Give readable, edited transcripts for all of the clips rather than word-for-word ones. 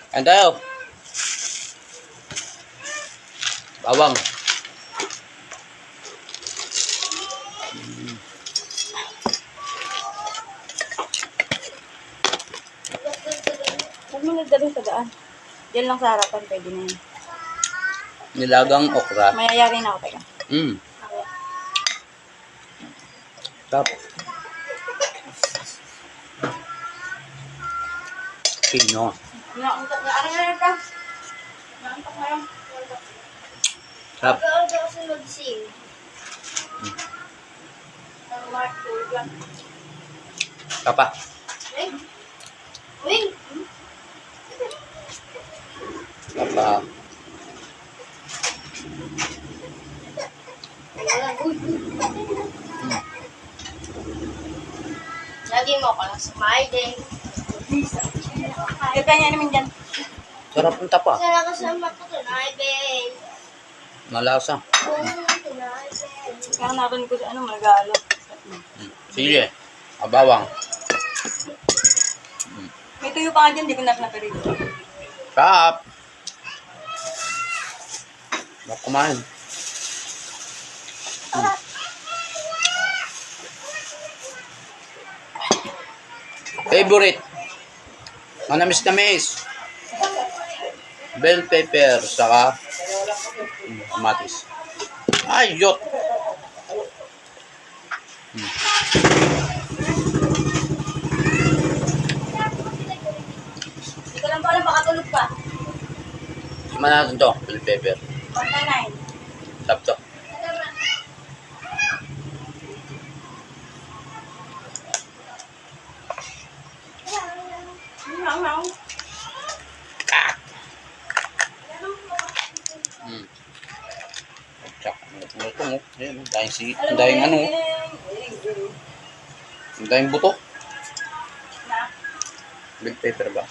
Kain tayo. Bawang. Huwag mo nagdalhin sa daan. Diyan lang sa harapan, pwede na yun. Nilagang okra. Mayayari na ako, teka. Tap. Pino. Naantok na. Ano nga ka? Naantok na yan. Tap. Mag-order kasi mag-sing. Ang Mark Tulga. Kapa. Wing! Wing! Kapa. Lagi mo ka lang smiling. Kaya naman dyan. Sarap ng tapa. Sana kasama ko tunay, babe. Malasa. Kaya natin ko sa magalo. Sige. Bawang. May tuyo pa nga dyan, di ko naperito. Tap. Bak kumain. Favorite. Manamis-namis. Bell pepper, saka kamatis. Ay, yot. Hindi ko lang pa alam, baka tulog pa. Suman natin to, bell pepper. Pagka-9. Tap to. Tsaka, ito mo. Ayan, dahing ano. Dahing buto. Bell pepper ba?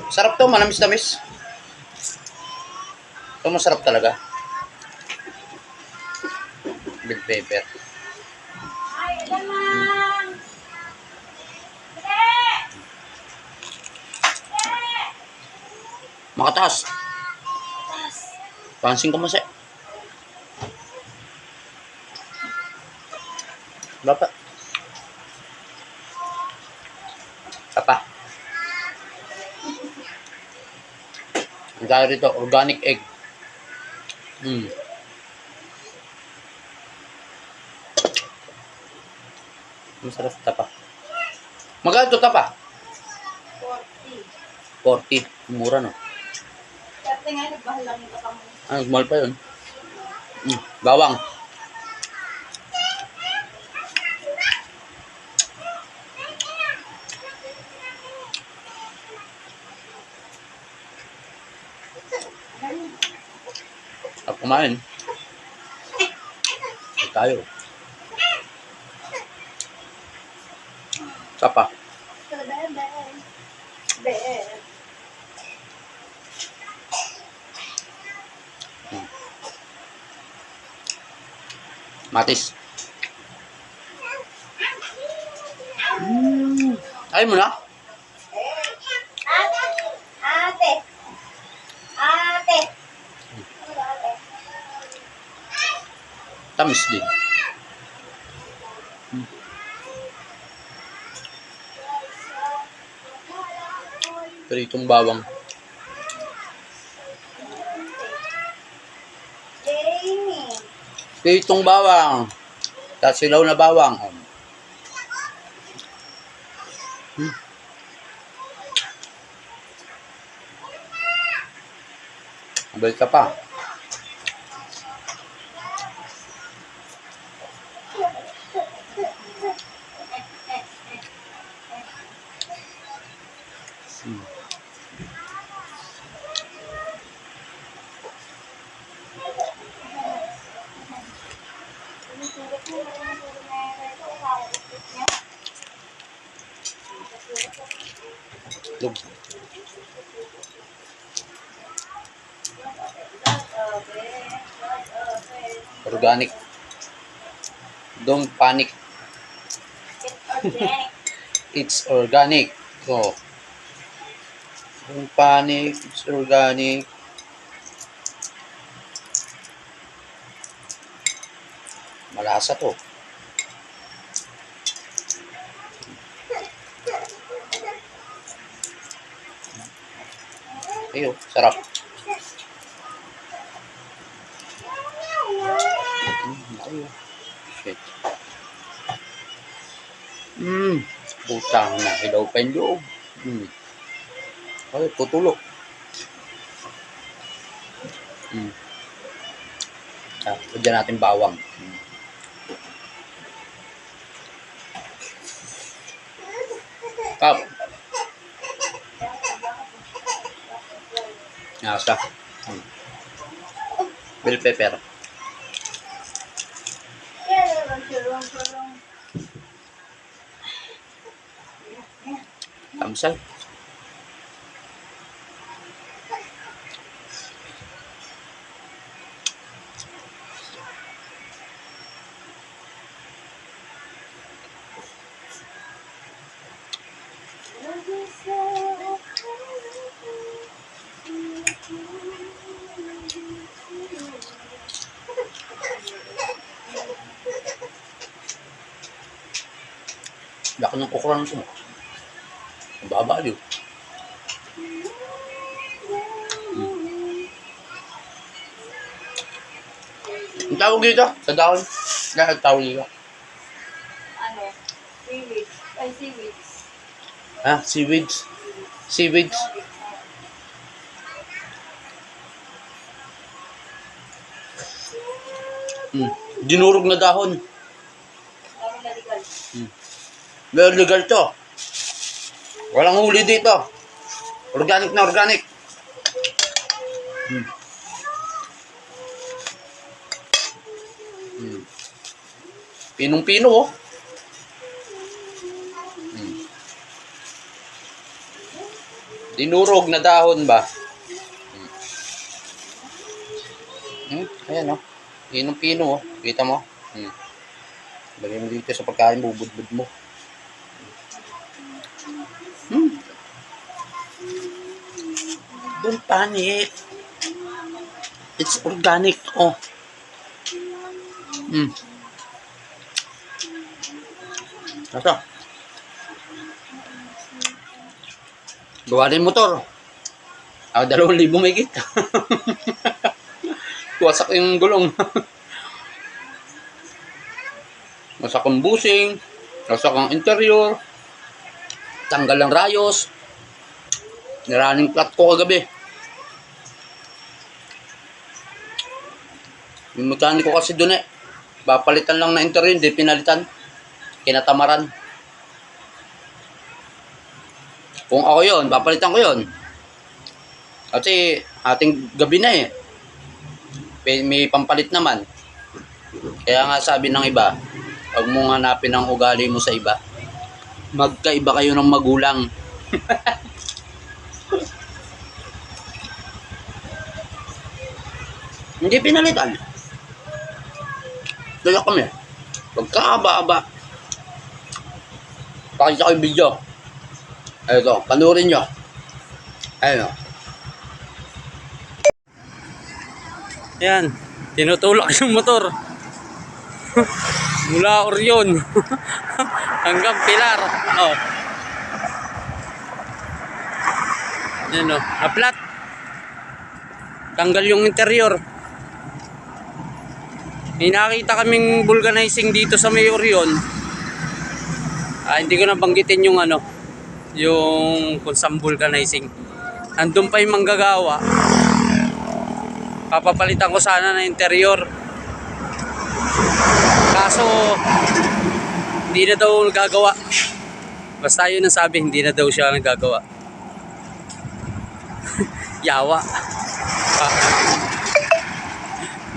Sarap to, manamis-namis. Ito masarap talaga. Bell pepper. Makataas. Pansing ko masaya. Bapak. Apa? Ang tawag rito, organic egg. Masarap tapa. Magkano to tapa? 40. 40. Mura no. Dati nga, nagbahal lang yung katang mo. Ah, small pa yun. Bawang. At kumain. Tayo. Tapa. Matis. Ay mo na? Ate! Tamis din. Pritong bawang. Jamie! Pritong bawang. Tapos silaw na bawang. Abay ka pa. Lug. Organic. Don't panic. It's organic. It's organic. So, Yung panic, it's organic. Malasa to. Ayun, sarap. Ayun. Shit. Putang na. Hilaw pa yung loob. Ay, tutulog. Lagyan natin bawang. Kap. Nasa. Bell pepper. Tamsay. Laki ng okra nito. Baba yun. Ang tawag dito? Sa dahon? Ang tawag dito? Ano? Seaweeds. Ay, seaweeds. Ha? Seaweeds? Seaweeds? Dinurog na dahon. Daming naligal. Very legal to. Walang huli dito. Organic na organic. Pinong-pino oh. Dinurog na dahon ba? Ayan oh. Pinong-pino oh. Kita mo? Lagay mo dito sa pagkain, bubudbud mo. Don't panic. It's organic. Oh. Ito. Gawa din motor. 2,000 may kita. Wasak yung gulong. Wasak ang busing. Wasak ang interior. Tanggal ang rayos. Niraning plat ko kagabi. Yung mekaniko kasi doon papalitan lang na interior, hindi pinalitan. Kinatamaran. Kung ako yon, papalitan ko yon. Kasi ating gabi na may pampalit naman. Kaya nga sabi ng iba, huwag mong hanapin ang ugali mo sa iba. Magkaiba kayo ng magulang. Hindi pinalitan. Dala kami. Pagkaaba-aba. Pakita ko yung video. Ito, panurin nyo. Ayun o. Yan. Tinutulak yung motor. Mula Orion. Hanggang Pilar. Oh. Yan o. Na-flat. Tanggal yung interior. May nakita kaming vulcanizing dito sa may Orion. Hindi ko na banggitin yung yung kung saan vulcanizing. Andun pa yung manggagawa. Papapalitan ko sana na interior. Kaso hindi na daw nagagawa. Basta yun ang sabi, hindi na daw siya nagagawa. Yawa.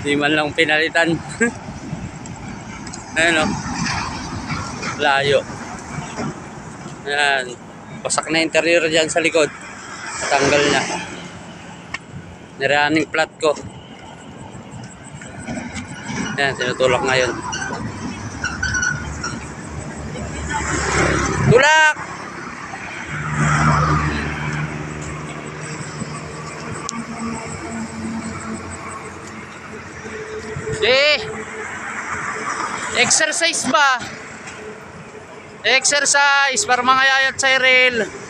Di man lang pinalitan. Ayan o. Layo. Ayan. Pasak na interior dyan sa likod. Tanggal na. Niraning plat ko. Ayan, tinutulak ngayon. Tulak! Exercise ba? Exercise para mga yayat sa rail.